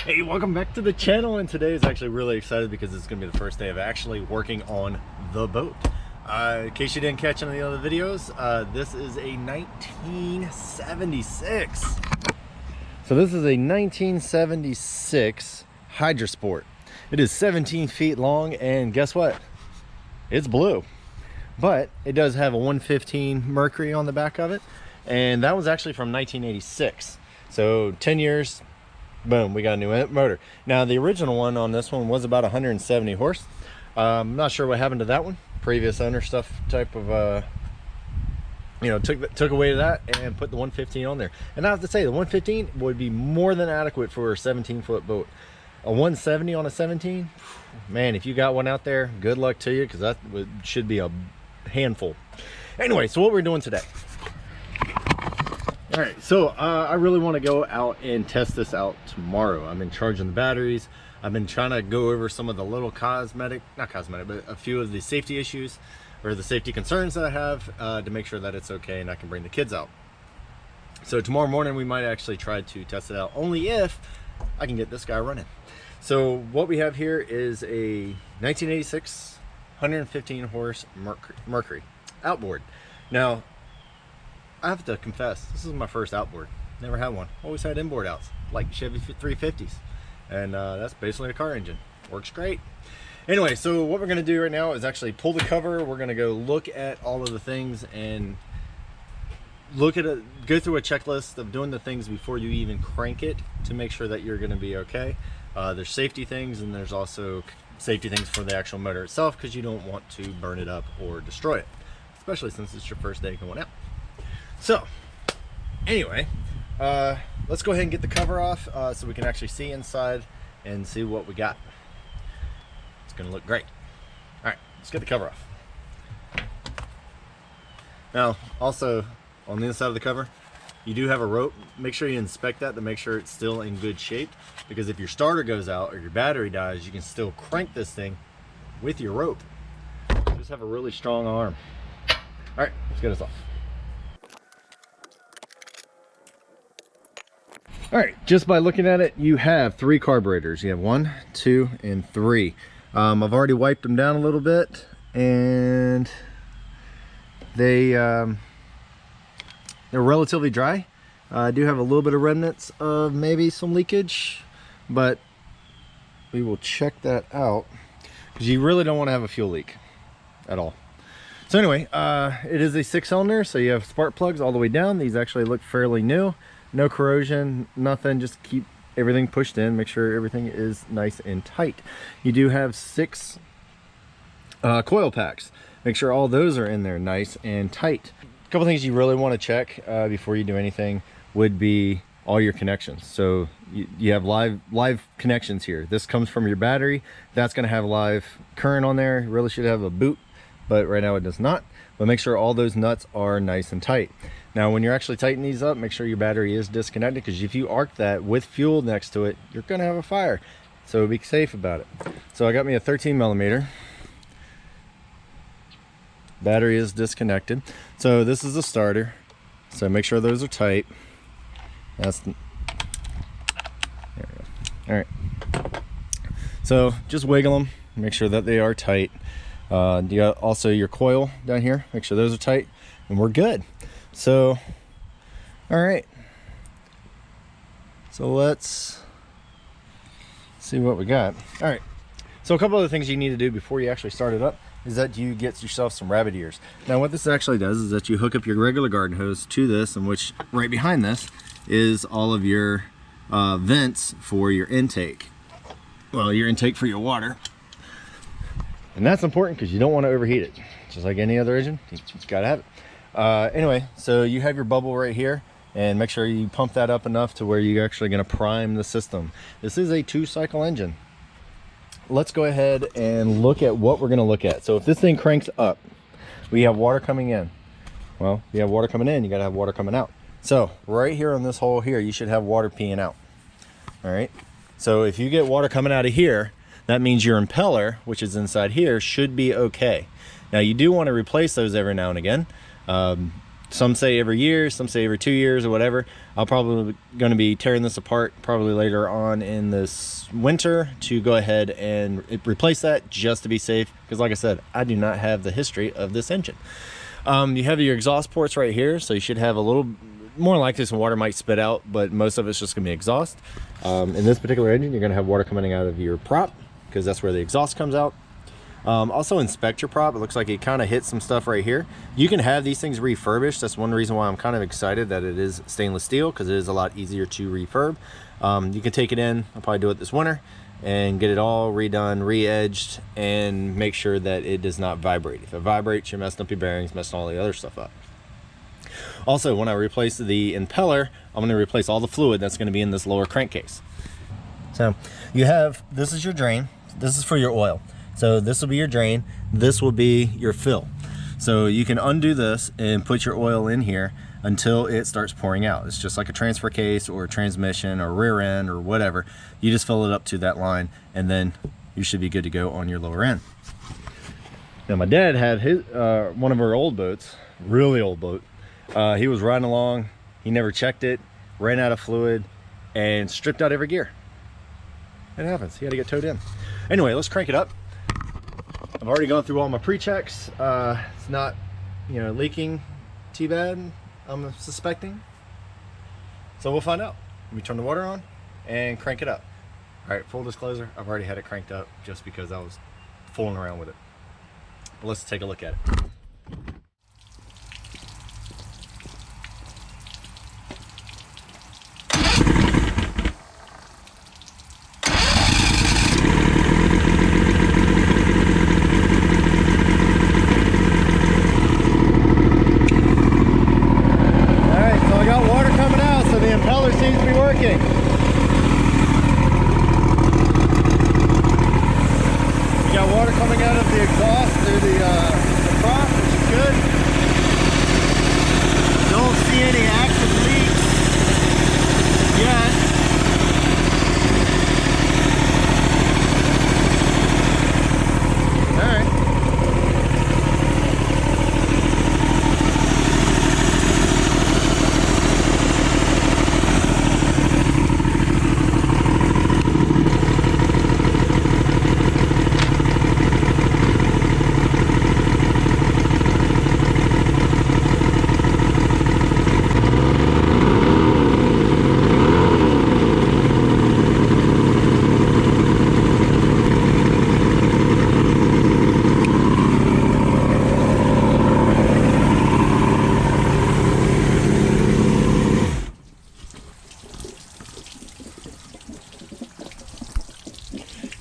Hey, welcome back to the channel, and today is actually really excited because it's going to be the first day of actually working on the boat. In case you didn't catch any of the other videos, this is a 1976. So this is a 1976 Hydrosport. It is 17 feet long, and guess what? It's blue. But it does have a 115 Mercury on the back of it, and that was actually from 1986. So 10 years. Boom, we got a new motor. Now the original one on this one was about 170 horse. I'm not sure what happened to that one. Previous owner stuff type of took away that and put the 115 on there. And I have to say the 115 would be more than adequate for a 17-foot boat. A 170 on a 17, man, if you got one out there, good luck to you, because that should be a handful. Anyway, so what we're doing today. All right, so I really want to go out and test this out tomorrow. I've been charging the batteries. I've been trying to go over some of the little but a few of the safety issues or the safety concerns that I have to make sure that it's okay and I can bring the kids out. So tomorrow morning we might actually try to test it out, only if I can get this guy running. So what we have here is a 1986 115 horse Mercury outboard. Now, I have to confess, this is my first outboard. Never had one. Always had inboard outs, like Chevy 350s. And that's basically a car engine. Works great. Anyway, so what we're going to do right now is actually pull the cover. We're going to go look at all of the things and go through a checklist of doing the things before you even crank it to make sure that you're going to be okay. There's safety things, and there's also safety things for the actual motor itself, because you don't want to burn it up or destroy it, especially since it's your first day going out. So anyway, let's go ahead and get the cover off so we can actually see inside and see what we got. It's gonna look great. All right, let's get the cover off. Now, also on the inside of the cover, you do have a rope. Make sure you inspect that to make sure it's still in good shape, because if your starter goes out or your battery dies, you can still crank this thing with your rope. Just have a really strong arm. All right, let's get this off. All right, just by looking at it, you have 3 carburetors. You have 1, 2, and 3. I've already wiped them down a little bit, and they're relatively dry. I do have a little bit of remnants of maybe some leakage, but we will check that out, because you really don't want to have a fuel leak at all. So anyway, it is a 6-cylinder, so you have spark plugs all the way down. These actually look fairly new. No corrosion, nothing, just keep everything pushed in, make sure everything is nice and tight. You do have 6 coil packs. Make sure all those are in there nice and tight. A couple things you really want to check before you do anything would be all your connections. So you have live connections here. This comes from your battery. That's going to have live current on there. It really should have a boot, but right now it does not. But make sure all those nuts are nice and tight. Now, when you're actually tightening these up, make sure your battery is disconnected, because if you arc that with fuel next to it, you're going to have a fire. So be safe about it. So I got me a 13mm. Battery is disconnected. So this is the starter. So make sure those are tight. There we go. All right. So just wiggle them. Make sure that they are tight. You got also your coil down here. Make sure those are tight, and we're good. So, all right. So let's see what we got. All right. So a couple other things you need to do before you actually start it up is that you get yourself some rabbit ears. Now, what this actually does is that you hook up your regular garden hose to this, and which right behind this is all of your vents for your intake. Well, your intake for your water. And that's important because you don't want to overheat it. Just like any other engine, you just gotta have it. Anyway, so you have your bubble right here, and make sure you pump that up enough to where you're actually going to prime the system. This is a 2-cycle engine. Let's go ahead and look at what we're going to look at. So if this thing cranks up, we have water coming in. Well, you have water coming in, you got to have water coming out. So right here on this hole here, you should have water peeing out. All right. So if you get water coming out of here, that means your impeller, which is inside here, should be okay. Now you do want to replace those every now and again. Some say every year, some say every 2 years or whatever. I'll probably going to be tearing this apart probably later on in this winter to go ahead and replace that, just to be safe, because like I said, I do not have the history of this engine. You have your exhaust ports right here, so you should have a little more likely some water might spit out, but most of it's just gonna be exhaust. In this particular engine, you're gonna have water coming out of your prop, because that's where the exhaust comes out. Also inspect your prop. It looks like it kind of hit some stuff right here. You can have these things refurbished. That's one reason why I'm kind of excited that it is stainless steel, because it is a lot easier to refurb. You can take it in, I'll probably do it this winter, and get it all redone, re-edged, and make sure that it does not vibrate. If it vibrates, you're messing up your bearings, messing all the other stuff up. Also, when I replace the impeller, I'm going to replace all the fluid that's going to be in this lower crankcase. So you have, this is your drain, this is for your oil. So this will be your drain, this will be your fill. So you can undo this and put your oil in here until it starts pouring out. It's just like a transfer case or a transmission or rear end or whatever. You just fill it up to that line, and then you should be good to go on your lower end. Now my dad had his one of our old boats, really old boat. He was riding along, he never checked it, ran out of fluid, and stripped out every gear. It happens, he had to get towed in. Anyway, let's crank it up. I've already gone through all my pre-checks. It's not, you know, leaking too bad, I'm suspecting. So we'll find out. Let me turn the water on and crank it up. All right, full disclosure, I've already had it cranked up just because I was fooling around with it. But let's take a look at it.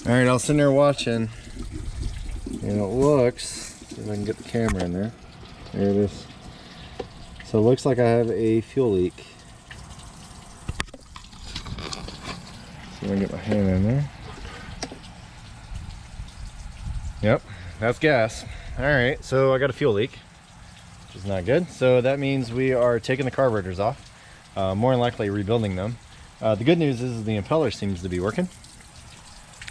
All right, I was sitting there watching, and it looks, see if I can get the camera in there. There it is. So it looks like I have a fuel leak. See if I can get my hand in there. Yep, that's gas. All right, so I got a fuel leak, which is not good. So that means we are taking the carburetors off, more than likely rebuilding them. The good news is the impeller seems to be working.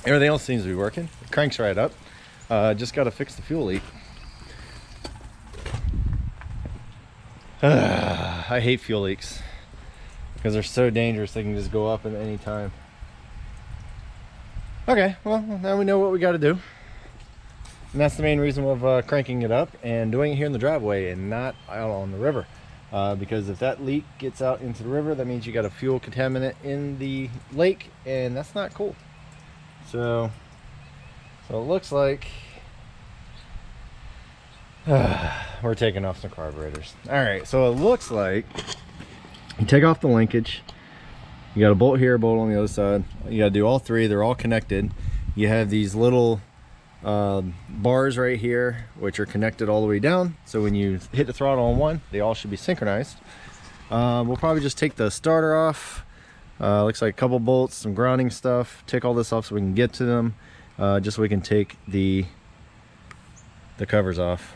Everything else seems to be working. It cranks right up. Just got to fix the fuel leak. I hate fuel leaks because they're so dangerous. They can just go up at any time. Okay, well, now we know what we got to do. And that's the main reason of cranking it up and doing it here in the driveway and not out on the river. Because if that leak gets out into the river, that means you got a fuel contaminant in the lake, and that's not cool. So it looks like we're taking off some carburetors. All right, so it looks like you take off the linkage. You got a bolt here, a bolt on the other side. You got to do all three. They're all connected. You have these little bars right here, which are connected all the way down. So when you hit the throttle on one, they all should be synchronized. We'll probably just take the starter off. Looks like a couple bolts, some grounding stuff. Take all this off so we can get to them, just so we can take the covers off.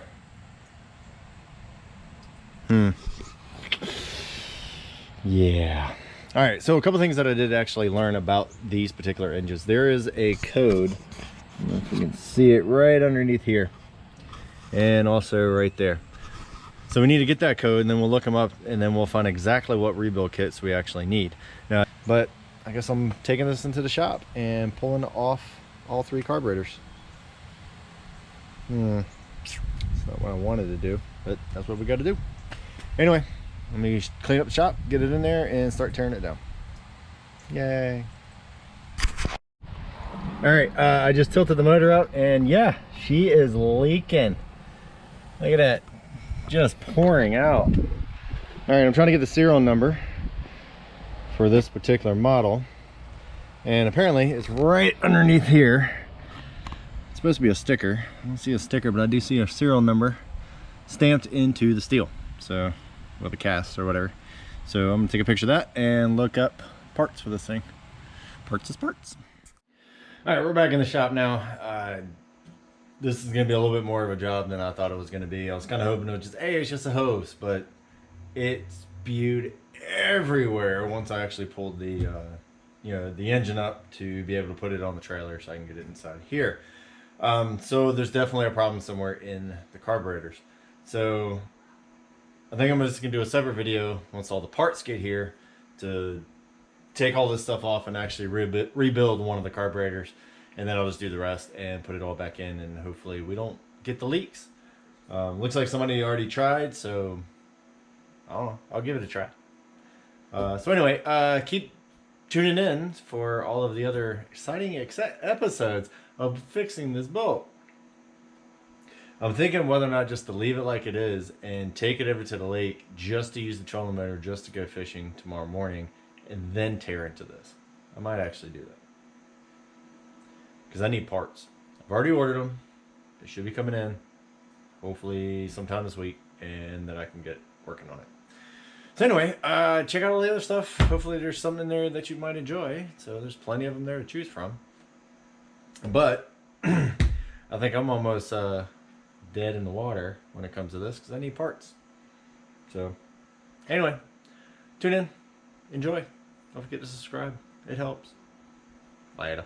Yeah. All right, so a couple things that I did actually learn about these particular engines. There is a code, I don't know if you can see it right underneath here, and also right there. So we need to get that code, and then we'll look them up, and then we'll find exactly what rebuild kits we actually need. But I guess I'm taking this into the shop and pulling off all 3 carburetors. It's not what I wanted to do, but that's what we got to do. Anyway, let me clean up the shop, get it in there, and start tearing it down. Yay. All right, I just tilted the motor out, and yeah, she is leaking. Look at that, just pouring out. All right, I'm trying to get the serial number for this particular model, and apparently it's right underneath here. It's supposed to be a sticker. I don't see a sticker, but I do see a serial number stamped into the steel, so with a cast or whatever. So I'm gonna take a picture of that and look up parts for this thing. Parts is parts. All right, we're back in the shop now. This is gonna be a little bit more of a job than I thought it was gonna be. I was kind of hoping it was just, hey, it's just a hose, but it spewed everywhere once I actually pulled the the engine up to be able to put it on the trailer so I can get it inside here. So there's definitely a problem somewhere in the carburetors. So I think I'm just gonna do a separate video once all the parts get here to take all this stuff off and actually rebuild one of the carburetors, and then I'll just do the rest and put it all back in, and hopefully we don't get the leaks. Looks like somebody already tried, so I don't know, I'll give it a try. So anyway, keep tuning in for all of the other exciting episodes of fixing this boat. I'm thinking whether or not just to leave it like it is and take it over to the lake just to use the trolling motor, just to go fishing tomorrow morning, and then tear into this. I might actually do that, because I need parts. I've already ordered them. They should be coming in hopefully sometime this week, and then I can get working on it. So anyway, check out all the other stuff. Hopefully there's something in there that you might enjoy. So there's plenty of them there to choose from. But I think I'm almost dead in the water when it comes to this, because I need parts. So anyway, tune in, enjoy. Don't forget to subscribe. It helps. Later.